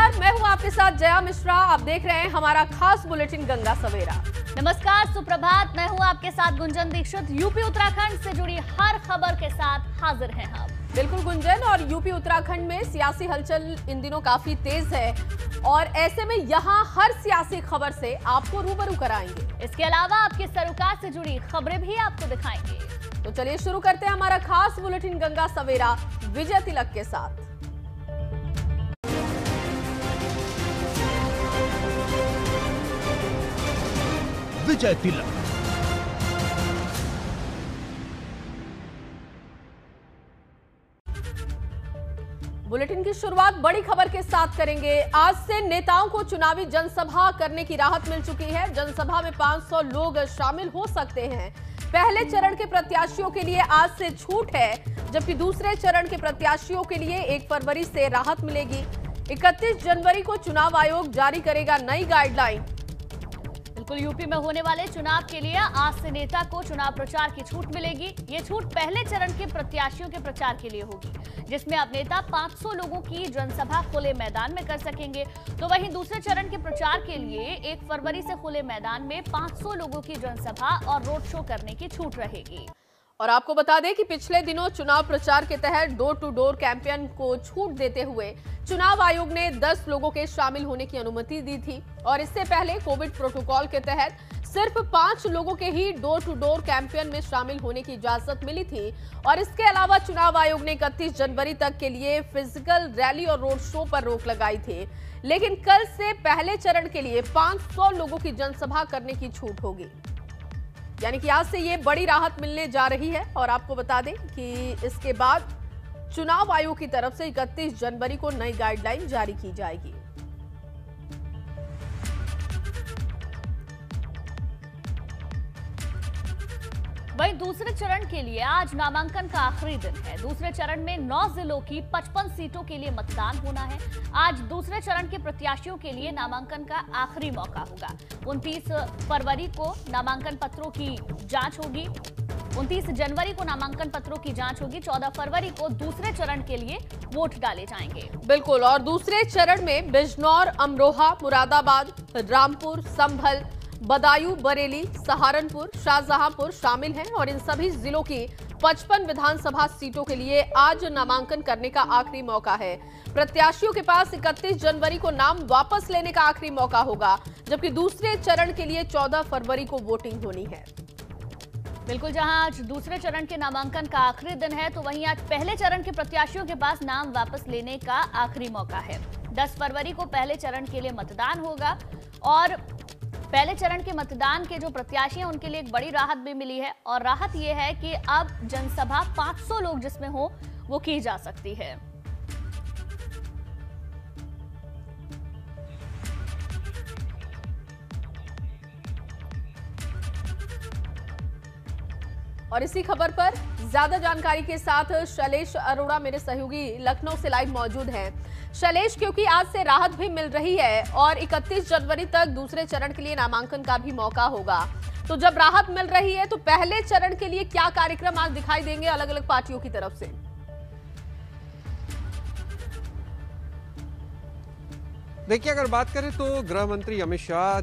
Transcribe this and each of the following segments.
नमस्कार, मैं हूं आपके साथ जया मिश्रा। आप देख रहे हैं हमारा खास बुलेटिन गंगा सवेरा। नमस्कार, सुप्रभात। मैं हूं आपके साथ गुंजन दीक्षित। यूपी उत्तराखंड से जुड़ी हर खबर के साथ हाजिर हैं हम। बिल्कुल गुंजन, और यूपी उत्तराखंड में सियासी हलचल इन दिनों काफी तेज है और ऐसे में यहाँ हर सियासी खबर से आपको रूबरू कराएंगे। इसके अलावा आपके सरोकार से जुड़ी खबरें भी आपको दिखाएंगे। तो चलिए शुरू करते हैं हमारा खास बुलेटिन गंगा सवेरा विजय तिलक के साथ। विजय तिलक। बुलेटिन की शुरुआत बड़ी खबर के साथ करेंगे। आज से नेताओं को चुनावी जनसभा करने की राहत मिल चुकी है। जनसभा में 500 लोग शामिल हो सकते हैं। पहले चरण के प्रत्याशियों के लिए आज से छूट है, जबकि दूसरे चरण के प्रत्याशियों के लिए 1 फरवरी से राहत मिलेगी। 31 जनवरी को चुनाव आयोग जारी करेगा नई गाइडलाइन। बिल्कुल, यूपी में होने वाले चुनाव के लिए आज से नेता को चुनाव प्रचार की छूट मिलेगी। ये छूट पहले चरण के प्रत्याशियों के प्रचार के लिए होगी, जिसमें अब नेता 500 लोगों की जनसभा खुले मैदान में कर सकेंगे। तो वहीं दूसरे चरण के प्रचार के लिए 1 फरवरी से खुले मैदान में 500 लोगों की जनसभा और रोड शो करने की छूट रहेगी। और आपको बता दें कि पिछले दिनों चुनाव प्रचार के तहत डोर टू डोर कैंपेन को छूट देते हुए चुनाव आयोग ने 10 लोगों के शामिल होने की अनुमति दी थी और इससे पहले कोविड प्रोटोकॉल के तहत सिर्फ 5 लोगों के ही डोर टू डोर कैंपेन में शामिल होने की इजाजत मिली थी। और इसके अलावा चुनाव आयोग ने 31 जनवरी तक के लिए फिजिकल रैली और रोड शो पर रोक लगाई थी, लेकिन कल से पहले चरण के लिए 500 लोगों की जनसभा करने की छूट होगी। यानी कि आज से ये बड़ी राहत मिलने जा रही है। और आपको बता दें कि इसके बाद चुनाव आयोग की तरफ से 31 जनवरी को नई गाइडलाइन जारी की जाएगी। वहीं दूसरे चरण के लिए आज नामांकन का आखिरी दिन है। दूसरे चरण में 9 जिलों की 55 सीटों के लिए मतदान होना है। आज दूसरे चरण के प्रत्याशियों के लिए नामांकन का आखिरी मौका होगा। 29 फरवरी को नामांकन पत्रों की जांच होगी। 29 जनवरी को नामांकन पत्रों की जांच होगी। 14 फरवरी को दूसरे चरण के लिए वोट डाले जाएंगे। बिल्कुल, और दूसरे चरण में बिजनौर, अमरोहा, मुरादाबाद, रामपुर, संभल, बदायूं, बरेली, सहारनपुर, शाहजहांपुर शामिल हैं और इन सभी जिलों की 55 विधानसभा सीटों के लिए आज नामांकन करने का आखिरी मौका है। प्रत्याशियों के पास 31 जनवरी को नाम वापस लेने का आखिरी मौका होगा, जबकि दूसरे चरण के लिए 14 फरवरी को वोटिंग होनी है। बिल्कुल, जहां आज दूसरे चरण के नामांकन का आखिरी दिन है, तो वहीं आज पहले चरण के प्रत्याशियों के पास नाम वापस लेने का आखिरी मौका है। 10 फरवरी को पहले चरण के लिए मतदान होगा और पहले चरण के मतदान के जो प्रत्याशी हैं उनके लिए एक बड़ी राहत भी मिली है। और राहत यह है कि अब जनसभा 500 लोग जिसमें हो वो की जा सकती है। और इसी खबर पर ज्यादा जानकारी के साथ शैलेश अरोड़ा मेरे सहयोगी लखनऊ से लाइव मौजूद हैं। शैलेश, क्योंकि आज से राहत भी मिल रही है और 31 जनवरी तक दूसरे चरण के लिए नामांकन का भी मौका होगा, तो जब राहत मिल रही है तो पहले चरण के लिए क्या कार्यक्रम आज दिखाई देंगे अलग अलग पार्टियों की तरफ से? देखिए, अगर बात करें तो गृह मंत्री अमित शाह,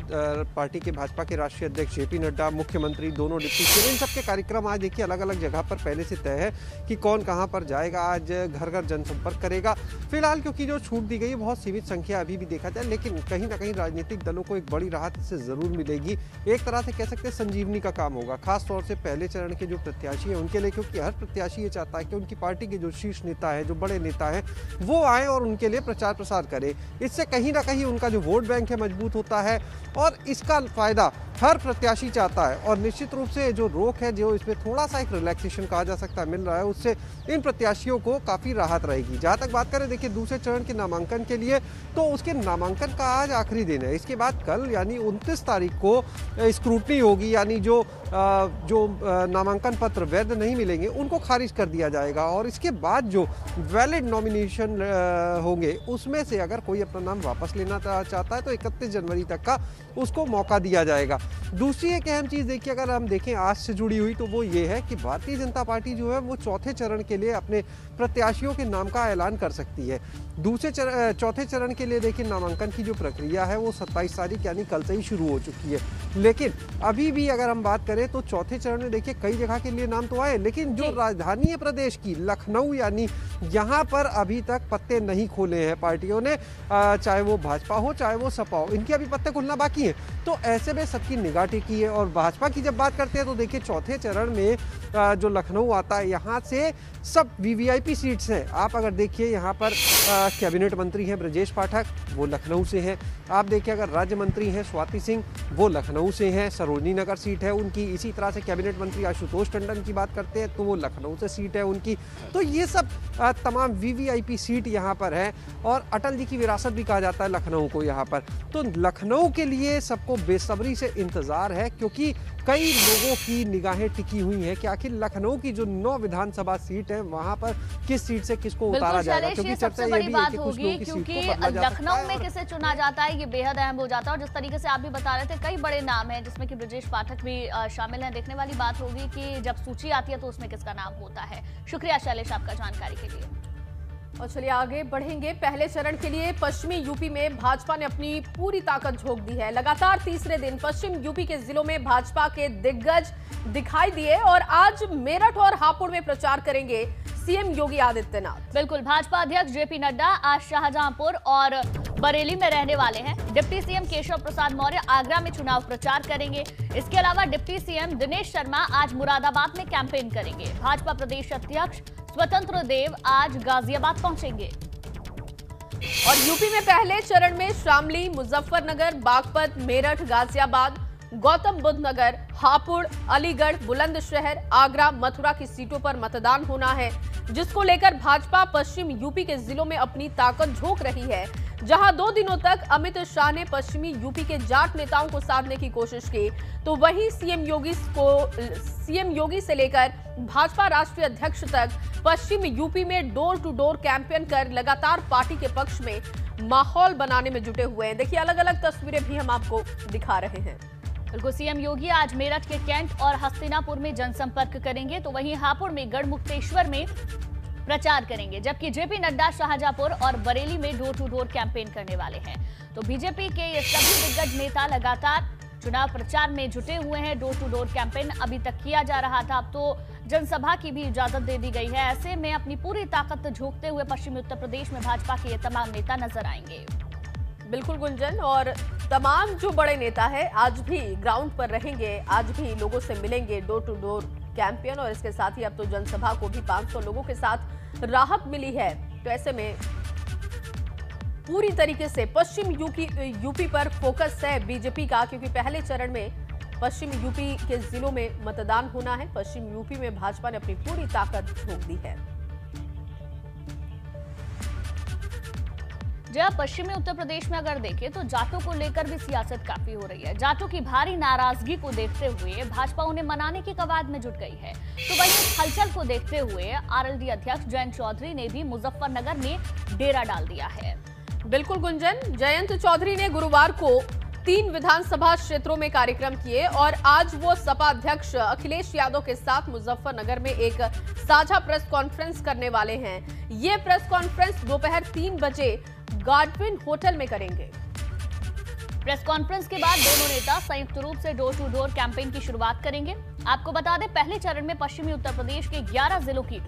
पार्टी के भाजपा के राष्ट्रीय अध्यक्ष जेपी नड्डा, मुख्यमंत्री, दोनों डिप्टी सीएम, इन सबके कार्यक्रम आज देखिए अलग अलग जगह पर पहले से तय है कि कौन कहां पर जाएगा, आज घर घर जनसंपर्क करेगा। फिलहाल क्योंकि जो छूट दी गई है बहुत सीमित संख्या अभी भी देखा जाए, लेकिन कहीं ना कहीं राजनीतिक दलों को एक बड़ी राहत इससे जरूर मिलेगी। एक तरह से कह सकते हैं संजीवनी का काम होगा, खासतौर से पहले चरण के जो प्रत्याशी है उनके लिए, क्योंकि हर प्रत्याशी ये चाहता है कि उनकी पार्टी के जो शीर्ष नेता है, जो बड़े नेता है, वो आए और उनके लिए प्रचार प्रसार करे। इससे कहीं ना कहीं उनका जो वोट बैंक है मजबूत होता है और इसका फायदा हर प्रत्याशी चाहता है। और निश्चित रूप से जो रोक है, जो इसमें थोड़ा सा एक रिलैक्सेशन कहा जा सकता है मिल रहा है, उससे इन प्रत्याशियों को काफ़ी राहत रहेगी। जहाँ तक बात करें देखिए दूसरे चरण के नामांकन के लिए, तो उसके नामांकन का आज आखिरी दिन है। इसके बाद कल यानी 29 तारीख को स्क्रूटनी होगी, यानी जो नामांकन पत्र वैध नहीं मिलेंगे उनको खारिज कर दिया जाएगा और इसके बाद जो वैलिड नॉमिनेशन होंगे उसमें से अगर कोई अपना नाम वापस वापस लेना चाहता है तो 31 जनवरी तक का उसको मौका दिया जाएगा। दूसरी एक अहम चीज़ देखिए, अगर हम देखें आज से जुड़ी हुई, तो वो ये है कि भारतीय जनता पार्टी जो है वो चौथे चरण के लिए अपने प्रत्याशियों के नाम का ऐलान कर सकती है। चौथे चरण के लिए देखिए नामांकन की जो प्रक्रिया है वो 27 तारीख यानी कल से ही शुरू हो चुकी है। लेकिन अभी भी अगर हम बात करें तो चौथे चरण में देखिए कई जगह के लिए नाम तो आए, लेकिन जो राजधानी है प्रदेश की लखनऊ, यानी यहाँ पर अभी तक पत्ते नहीं खोले हैं पार्टियों ने, चाहे वो भाजपा हो चाहे वो सपा हो, इनके अभी पत्ते खुलना बाकी है। तो ऐसे में सबकी निगाह टिकी है। और भाजपा की जब बात करते हैं तो देखिए चौथे चरण में जो लखनऊ आता है, यहाँ से सब वीवीआईपी सीट्स हैं। आप अगर देखिए यहाँ पर कैबिनेट मंत्री हैं ब्रजेश पाठक, वो लखनऊ से हैं। आप देखिए अगर राज्य मंत्री हैं स्वाति सिंह, वो लखनऊ से हैं, सरोजनी नगर सीट है उनकी। इसी तरह से कैबिनेट मंत्री आशुतोष टंडन की बात करते हैं तो वो लखनऊ से सीट है उनकी। तो ये सब तमाम वीवीआईपी सीट यहाँ पर है और अटल जी की विरासत भी कहा जाता है लखनऊ को यहाँ पर। तो लखनऊ के लिए सबको बेसब्री से इंतजार है, क्योंकि कई लोगों की निगाहें टिकी हुई हैं कि आखिर लखनऊ की जो 9 विधानसभा सीट है वहां पर किस सीट से किसको उतारा जाएगा। क्योंकि सबसे बड़ी बात होगी, क्योंकि लखनऊ में किसे चुना जाता है ये बेहद अहम हो जाता है। और जिस तरीके से आप भी बता रहे थे कई बड़े नाम हैं जिसमें कि ब्रजेश पाठक भी शामिल हैं। देखने वाली बात होगी कि जब सूची आती है तो उसमें किसका नाम होता है। शुक्रिया शैलेश आपका जानकारी के लिए। और चलिए आगे बढ़ेंगे। पहले चरण के लिए पश्चिमी यूपी में भाजपा ने अपनी पूरी ताकत झोंक दी है। लगातार तीसरे दिन पश्चिम यूपी के जिलों में भाजपा के दिग्गज दिखाई दिए और आज मेरठ और हापुड़ में प्रचार करेंगे सीएम योगी आदित्यनाथ। बिल्कुल, भाजपा अध्यक्ष जेपी नड्डा आज शाहजहांपुर और बरेली में रहने वाले हैं। डिप्टी सीएम केशव प्रसाद मौर्य आगरा में चुनाव प्रचार करेंगे। इसके अलावा डिप्टी सीएम दिनेश शर्मा आज मुरादाबाद में कैंपेन करेंगे। भाजपा प्रदेश अध्यक्ष स्वतंत्र देव आज गाजियाबाद पहुंचेंगे। और यूपी में पहले चरण में शामली, मुजफ्फरनगर, बागपत, मेरठ, गाजियाबाद, गौतम बुद्ध नगर, हापुड़, अलीगढ़, बुलंदशहर, आगरा, मथुरा की सीटों पर मतदान होना है, जिसको लेकर भाजपा पश्चिम यूपी के जिलों में अपनी ताकत झोंक रही है। जहां 2 दिनों तक अमित शाह ने पश्चिमी यूपी के जाट नेताओं को साधने की कोशिश की, तो वहीं सीएम योगी से लेकर भाजपा राष्ट्रीय अध्यक्ष तक पश्चिम यूपी में डोर टू डोर कैंपेन कर लगातार पार्टी के पक्ष में माहौल बनाने में जुटे हुए हैं। देखिए अलग अलग तस्वीरें भी हम आपको दिखा रहे हैं। बिल्कुल, सीएम योगी आज मेरठ के कैंट और हस्तिनापुर में जनसंपर्क करेंगे, तो वहीं हापुड़ में गढ़मुक्तेश्वर में प्रचार करेंगे, जबकि जेपी नड्डा शाहजहांपुर और बरेली में डोर टू डोर कैंपेन करने वाले हैं। तो बीजेपी के ये सभी दिग्गज नेता लगातार चुनाव प्रचार में जुटे हुए हैं। डोर टू डोर कैंपेन अभी तक किया जा रहा था, अब तो जनसभा की भी इजाजत दे दी गई है। ऐसे में अपनी पूरी ताकत झोंकते हुए पश्चिमी उत्तर प्रदेश में भाजपा के ये तमाम नेता नजर आएंगे। बिल्कुल गुंजन, और तमाम जो बड़े नेता है आज भी ग्राउंड पर रहेंगे, आज भी लोगों से मिलेंगे, डोर टू डोर कैंपेन। और इसके साथ ही अब तो जनसभा को भी 500 लोगों के साथ राहत मिली है। तो ऐसे में पूरी तरीके से पश्चिम यूपी पर फोकस है बीजेपी का, क्योंकि पहले चरण में पश्चिम यूपी के जिलों में मतदान होना है। पश्चिम यूपी में भाजपा ने अपनी पूरी ताकत झोंक दी है। जब पश्चिमी उत्तर प्रदेश में अगर देखें तो जाटों को लेकर भी सियासत काफी हो रही है। जाटों की भारी नाराजगी को देखते हुए भाजपा उन्हें मनाने की कवायद में जुट गई है। तो वहीं इस हलचल को देखते हुए आरएलडी अध्यक्ष जयंत चौधरी ने भी मुजफ्फरनगर में डेरा डाल दिया है। बिल्कुल गुंजन, जयंत चौधरी ने गुरुवार को 3 विधानसभा क्षेत्रों में कार्यक्रम किए और आज वो सपा अध्यक्ष अखिलेश यादव के साथ मुजफ्फरनगर में एक साझा प्रेस कॉन्फ्रेंस करने वाले हैं। ये प्रेस कॉन्फ्रेंस दोपहर 3 बजे गार्डविन होटल में करेंगे। प्रेस कॉन्फ्रेंस के बाद दोनों नेता संयुक्त रूप से डोर टू डोर कैंपेन की शुरुआत करेंगे। आपको बता दें पहले चरण में पश्चिमी उत्तर प्रदेश के 11 जिलों की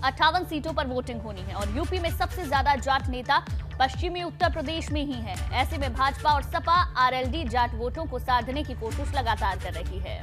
58 सीटों पर वोटिंग होनी है और यूपी में सबसे ज्यादा जाट नेता पश्चिमी उत्तर प्रदेश में ही है। ऐसे में भाजपा और सपा आरएलडी जाट वोटों को साधने की कोशिश लगातार कर रही है।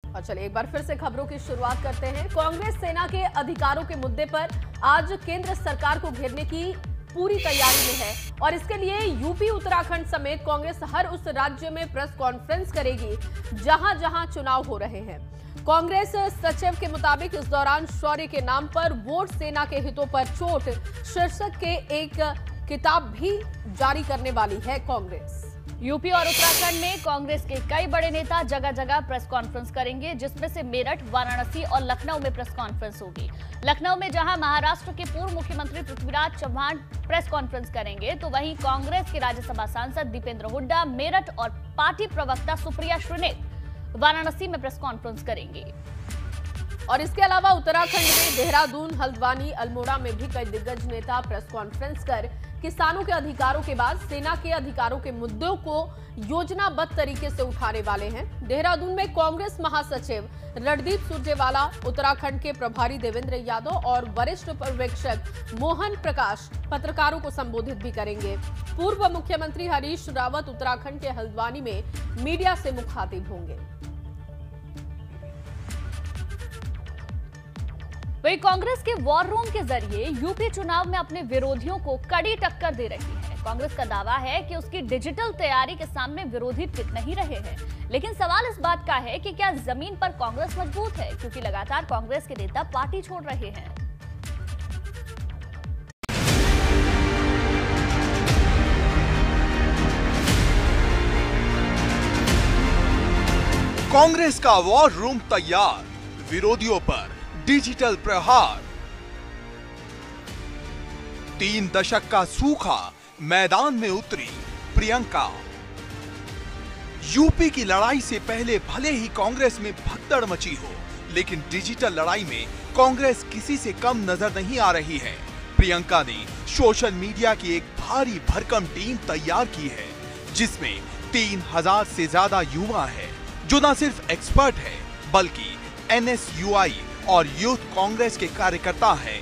और चलिए एक बार फिर से खबरों की शुरुआत करते हैं। कांग्रेस सेना के अधिकारों के मुद्दे पर आज केंद्र सरकार को घेरने की पूरी तैयारी में है और इसके लिए यूपी उत्तराखंड समेत कांग्रेस हर उस राज्य में प्रेस कॉन्फ्रेंस करेगी जहां जहां चुनाव हो रहे हैं। कांग्रेस सचिव के मुताबिक इस दौरान शौर्य के नाम पर वोट सेना के हितों पर चोट शीर्षक के एक किताब भी जारी करने वाली है कांग्रेस। यूपी और उत्तराखंड में कांग्रेस के कई बड़े नेता जगह जगह प्रेस कॉन्फ्रेंस करेंगे, जिसमें से मेरठ, वाराणसी और लखनऊ में प्रेस कॉन्फ्रेंस होगी। लखनऊ में जहां महाराष्ट्र के पूर्व मुख्यमंत्री पृथ्वीराज चव्हाण प्रेस कॉन्फ्रेंस करेंगे, तो वहीं कांग्रेस के राज्यसभा सांसद दीपेंद्र हुड्डा मेरठ और पार्टी प्रवक्ता सुप्रिया श्रीनेत वाराणसी में प्रेस कॉन्फ्रेंस करेंगे। और इसके अलावा उत्तराखंड में देहरादून, हल्द्वानी, अल्मोड़ा में भी कई दिग्गज नेता प्रेस कॉन्फ्रेंस कर किसानों के अधिकारों के बाद सेना के अधिकारों के मुद्दों को योजनाबद्ध तरीके से उठाने वाले हैं। देहरादून में कांग्रेस महासचिव रणदीप सुरजेवाला, उत्तराखंड के प्रभारी देवेंद्र यादव और वरिष्ठ पर्यवेक्षक मोहन प्रकाश पत्रकारों को संबोधित भी करेंगे। पूर्व मुख्यमंत्री हरीश रावत उत्तराखंड के हल्द्वानी में मीडिया से मुखातिब होंगे। वहीं कांग्रेस के वॉर रूम के जरिए यूपी चुनाव में अपने विरोधियों को कड़ी टक्कर दे रही है। कांग्रेस का दावा है कि उसकी डिजिटल तैयारी के सामने विरोधी टिक नहीं रहे हैं, लेकिन सवाल इस बात का है कि क्या जमीन पर कांग्रेस मजबूत है, क्योंकि लगातार कांग्रेस के नेता पार्टी छोड़ रहे हैं। कांग्रेस का वॉर रूम तैयार, विरोधियों पर डिजिटल प्रहार। 3 दशक का सूखा, मैदान में उतरी प्रियंका। यूपी की लड़ाई से पहले भले ही कांग्रेस में भगदड़ मची हो, लेकिन डिजिटल लड़ाई में कांग्रेस किसी से कम नजर नहीं आ रही है। प्रियंका ने सोशल मीडिया की एक भारी भरकम टीम तैयार की है, जिसमें 3000 से ज्यादा युवा है, जो न सिर्फ एक्सपर्ट है बल्कि NSUI और यूथ कांग्रेस के कार्यकर्ता हैं।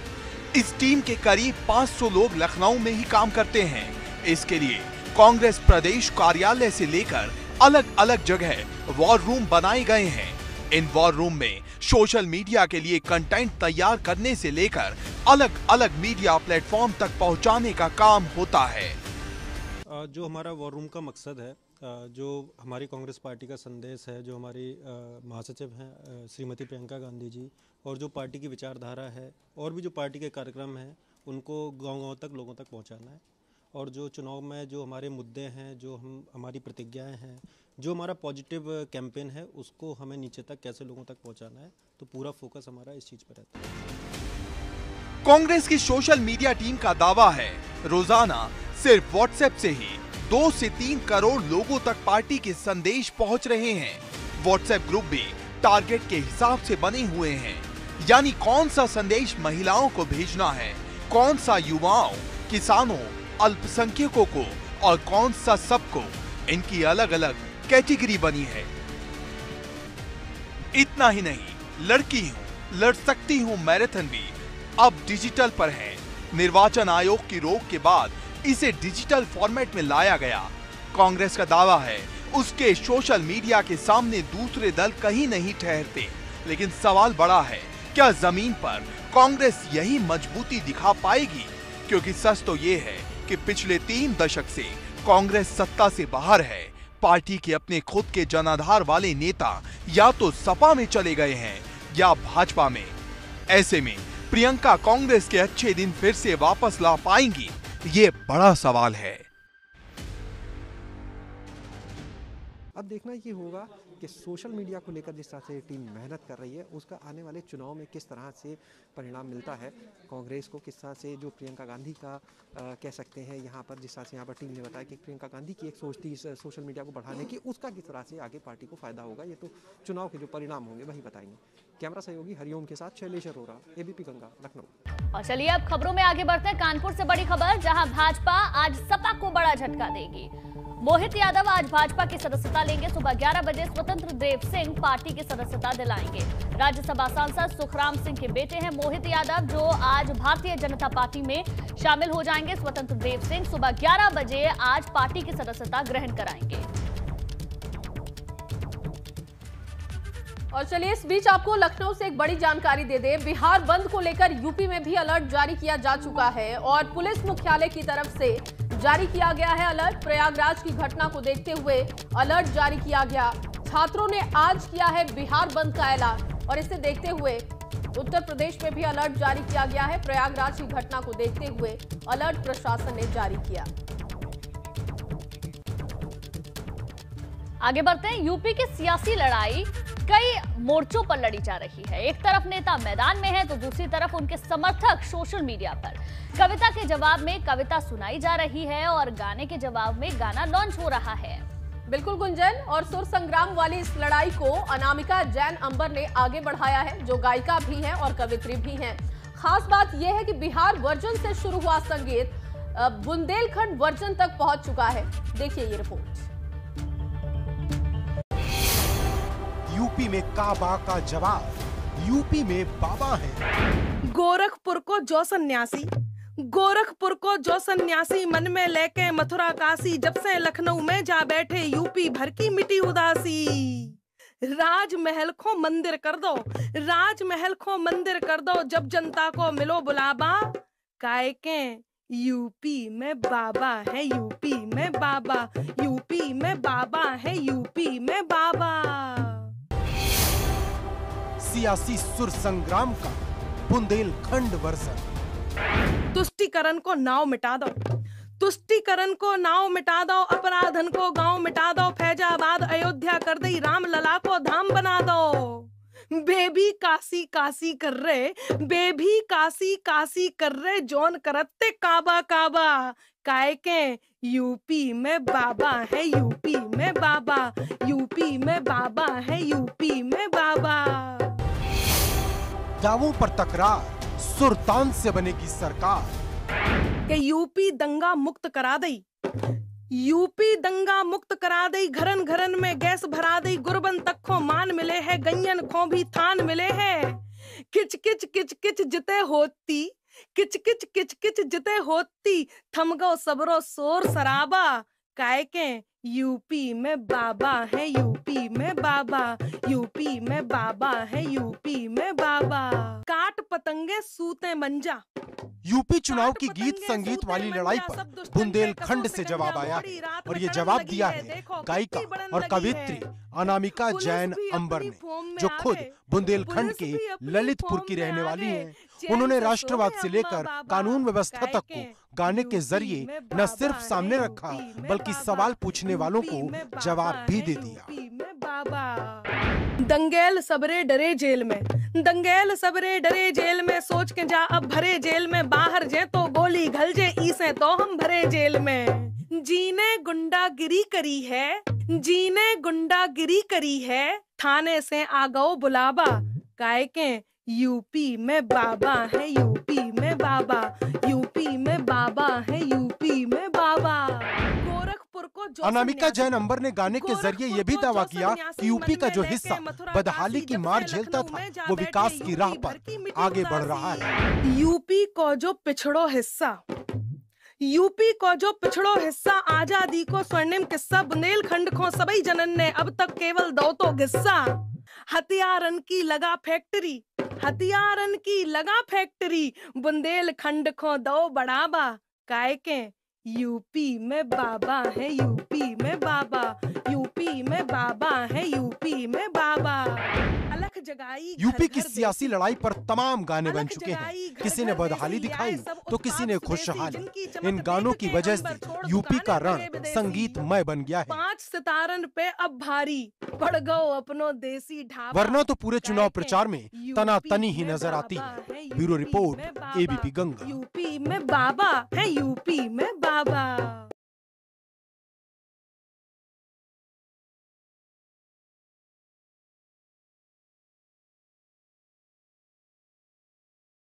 इस टीम के करीब 500 लोग लखनऊ में ही काम करते हैं। इसके लिए कांग्रेस प्रदेश कार्यालय से लेकर अलग अलग जगह वॉर रूम बनाए गए हैं। इन वॉर रूम में सोशल मीडिया के लिए कंटेंट तैयार करने से लेकर अलग अलग मीडिया प्लेटफॉर्म तक पहुंचाने का काम होता है। जो हमारा वॉर रूम का मकसद है, जो हमारी कांग्रेस पार्टी का संदेश है, जो हमारी महासचिव हैं श्रीमती प्रियंका गांधी जी, और जो पार्टी की विचारधारा है और भी जो पार्टी के कार्यक्रम हैं, उनको गांव-गांव तक, लोगों तक पहुंचाना है। और जो चुनाव में जो हमारे मुद्दे हैं, जो हमारी प्रतिज्ञाएं हैं, जो हमारा पॉजिटिव कैंपेन है, उसको हमें नीचे तक कैसे लोगों तक पहुंचाना है, तो पूरा फोकस हमारा इस चीज़ पर रहता है। कांग्रेस की सोशल मीडिया टीम का दावा है, रोजाना सिर्फ व्हाट्सएप से ही 2 से 3 करोड़ लोगों तक पार्टी के संदेश पहुंच रहे हैं। व्हाट्सएप ग्रुप भी टारगेट के हिसाब से बने हुए हैं, यानी कौन सा संदेश महिलाओं को भेजना है, कौन सा युवाओं, किसानों, अल्पसंख्यकों को और कौन सा सबको। इनकी अलग अलग कैटेगरी बनी है। इतना ही नहीं, लड़की हूं, लड़ सकती हूं मैराथन भी अब डिजिटल पर है। निर्वाचन आयोग की रोक के बाद इसे डिजिटल फॉर्मेट में लाया गया। कांग्रेस का दावा है, उसके सोशल मीडिया के सामने दूसरे दल कहीं नहीं ठहरते। लेकिन सवाल बड़ा है, क्या जमीन पर कांग्रेस यही मजबूती दिखा पाएगी? क्योंकि सच तो ये है कि पिछले 3 दशक से कांग्रेस सत्ता से बाहर है। पार्टी के अपने खुद के जनाधार वाले नेता या तो सपा में चले गए हैं या भाजपा में। ऐसे में प्रियंका कांग्रेस के अच्छे दिन फिर से वापस ला पाएंगी, ये बड़ा सवाल है। अब देखना ये होगा कि सोशल मीडिया को लेकर जिस तरह से टीम मेहनत कर रही है, उसका आने वाले चुनाव में किस तरह से परिणाम मिलता है कांग्रेस को। किस तरह से जो प्रियंका गांधी का कह सकते हैं यहाँ पर, जिस तरह से यहाँ पर टीम ने बताया कि प्रियंका गांधी की एक सोच थी सोशल मीडिया को बढ़ाने की, उसका किस तरह से आगे पार्टी को फायदा होगा, ये तो चुनाव के जो परिणाम होंगे वही बताएंगे। कैमरा सहयोगी हरिओम के साथ शैलेश अरोरा, ABP गंगा, लखनऊ। और चलिए अब खबरों में आगे बढ़ते हैं। कानपुर से बड़ी खबर, जहां भाजपा आज सपा को बड़ा झटका देगी। मोहित यादव आज भाजपा की सदस्यता लेंगे। सुबह 11 बजे स्वतंत्र देव सिंह पार्टी की सदस्यता दिलाएंगे। राज्यसभा सांसद सुखराम सिंह के बेटे हैं मोहित यादव, जो आज भारतीय जनता पार्टी में शामिल हो जाएंगे। स्वतंत्र देव सिंह सुबह 11 बजे आज पार्टी की सदस्यता ग्रहण कराएंगे। और चलिए इस बीच आपको लखनऊ से एक बड़ी जानकारी दे दें। बिहार बंद को लेकर यूपी में भी अलर्ट जारी किया जा चुका है और पुलिस मुख्यालय की तरफ से जारी किया गया है अलर्ट। प्रयागराज की घटना को देखते हुए अलर्ट जारी किया गया। छात्रों ने आज किया है बिहार बंद का ऐलान और इसे देखते हुए उत्तर प्रदेश में भी अलर्ट जारी किया गया है। प्रयागराज की घटना को देखते हुए अलर्ट प्रशासन ने जारी किया। आगे बढ़ते हैं। यूपी की सियासी लड़ाई कई मोर्चों पर लड़ी जा रही है। एक तरफ नेता मैदान में है तो दूसरी तरफ उनके समर्थक सोशल मीडिया पर। कविता के जवाब में कविता सुनाई जा रही है और गाने के जवाब में गाना लॉन्च हो रहा है। बिल्कुल गुंजन, और सुर संग्राम वाली इस लड़ाई को अनामिका जैन अंबर ने आगे बढ़ाया है, जो गायिका भी हैं और कवित्री भी हैं। खास बात यह है कि बिहार वर्जन से शुरू हुआ संगीत बुंदेलखंड वर्जन तक पहुंच चुका है। देखिए ये रिपोर्ट। यूपी में काबा का जवाब, यूपी में बाबा है। गोरखपुर को जो सन्यासी, गोरखपुर को जो सन्यासी मन में लेके मथुरा काशी, जब से लखनऊ में जा बैठे यूपी भर की मिटी उदासी। राजमहल को मंदिर कर दो, राजमहल को मंदिर कर दो, जब जनता को मिलो बुलावा, काहे के यूपी में बाबा है, यूपी में बाबा, यूपी में बाबा है, यूपी में बाबा। सियासी सुर संग्राम का बुंदेलखंड वर्जन। तुष्टिकरण को नाव मिटा दो, तुष्टिकरण को नाव मिटा दो, अपराधन को गांव मिटा दो, फैजाबाद अयोध्या कर दई, राम लला को धाम बना दो। बेबी काशी काशी कर रहे, बेबी काशी काशी कर रहे, जौन करते काबा काबा, काहे के यूपी में बाबा है, यूपी में बाबा, यूपी में बाबा है, यूपी में बाबा। दावों पर तकरार, सुरतान से बनेगी सरकार। के यूपी दंगा मुक्त करा दई, यूपी दंगा मुक्त करा दई, घरन घरन में गैस भरा दई, गुरबन तक को मान मिले है, गैयन को भी थान मिले है। किच किच किच किच जिते होती, किच किच किच किच जिते होती, थम गो सबरो शोर शराबा, काहे के यूपी में बाबा है, यूपी में बाबा, यूपी में बाबा है, यूपी में बाबा। काट पतंगे सूते मंजा, यूपी चुनाव की गीत संगीत वाली लड़ाई पर बुंदेलखंड से जवाब आया है और ये जवाब दिया है गायिका और कवित्री अनामिका जैन अंबर ने, जो खुद बुंदेलखंड के ललितपुर की रहने वाली हैं। उन्होंने राष्ट्रवाद से लेकर कानून व्यवस्था तक को गाने के जरिए न सिर्फ सामने रखा बल्कि सवाल पूछने वालों को जवाब भी दे दिया। दंगेल सबरे डरे जेल में, दंगेल सबरे डरे जेल में, सोच के जा अब भरे जेल में, बाहर जे तो गोली घल जे, इसे तो हम भरे जेल में। जीने गुंडागिरी करी है, जीने गुंडागिरी करी है, थाने से आ गओ बुलावा, काहे के यूपी में बाबा है, यूपी में बाबा, यूपी में बाबा है, यूपी में बाबा। गोरखपुर को जो अनामिका जैन अंबर ने गाने के जरिए ये भी दावा किया कि यूपी का जो हिस्सा बदहाली की मार झेलता था वो विकास की राह पर आगे बढ़ रहा है। यूपी को जो पिछड़ो हिस्सा, यूपी को जो पिछड़ो हिस्सा, आजादी को स्वर्णिम किस्सा, बुंदेलखंड को सबई जनन ने अब तक केवल दो तो हिस्सा। हथियारन की लगा फैक्ट्री, हथियारन की लगा फैक्ट्री, बुंदेलखंड को दो बढ़ावा, काहे के यूपी में बाबा है, यूपी में बाबा, यूपी में बाबा है, यूपी में बाबा। अलख जगाई यूपी की सियासी लड़ाई पर तमाम गाने बन चुके हैं। किसी ने बदहाली दिखाई तो किसी ने खुशहाली। इन गानों की वजह से यूपी का रण संगीतमय बन गया है। 5 सितारन पे अब भारी पड़ गओ अपनो देसी ढाबा, वरना तो पूरे चुनाव प्रचार में तनातनी ही नजर आती है। Bureau report, ABP Ganga. UP में बाबा है, यूपी में बाबा।